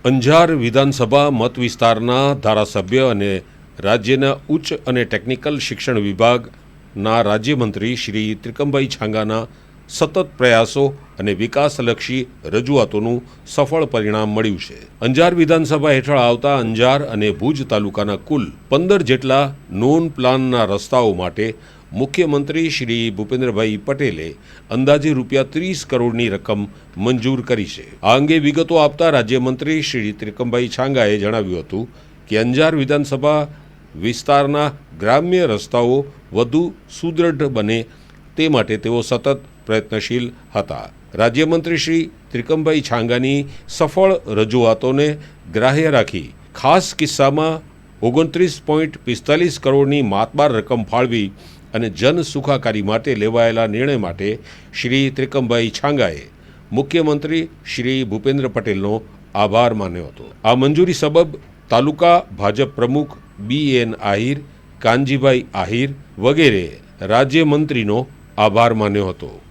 અંજાર વિધાનસભા મત વિસ્તારના ધારાસભ્ય અને રાજ્યના ઉચ્ચ અને ટેકનિકલ શિક્ષણ વિભાગના રાજ્યમંત્રી શ્રી ત્રિકમભાઈ છાંગાના સતત પ્રયાસો અને વિકાસલક્ષી રજૂઆતોનું સફળ પરિણામ મળ્યું છે. અંજાર વિધાનસભા હેઠળ આવતા અંજાર અને ભુજ તાલુકાના કુલ 15 જેટલા નોન પ્લાનના રસ્તાઓ માટે મુખ્યમંત્રી શ્રી ભૂપેન્દ્રભાઈ પટેલે અંદાજે ₹30 કરોડની રકમ મંજૂર કરી છે. આ અંગે વિગતો આપતા રાજ્યમંત્રી શ્રી ત્રિકમભાઈ છાંગાએ જણાવ્યું હતું કે અંજાર વિધાનસભા વિસ્તારના ગ્રામ્ય રસ્તાઓ વધુ સુદૃઢ બને તે માટે તેઓ સતત પ્રયત્નશીલ હતા. રાજ્યમંત્રી શ્રી ત્રિકમભાઈ છાંગાની સફળ રજૂઆતોને ગ્રાહ્ય રાખી ખાસ કિસ્સામાં 29.45 કરોડની માતબાર રકમ ફાળવી અને જન સુખાકારી માટે લેવાયેલા નિર્ણય માટે શ્રી ત્રિકમભાઈ છાંગાએ મુખ્યમંત્રી શ્રી ભૂપેન્દ્ર પટેલનો આભાર માન્યો હતો. આ મંજૂરી સબબ તાલુકા ભાજપ પ્રમુખ BN આહિર, કાનજીભાઈ આહિર વગેરે રાજ્યમંત્રીનો આભાર માન્યો હતો.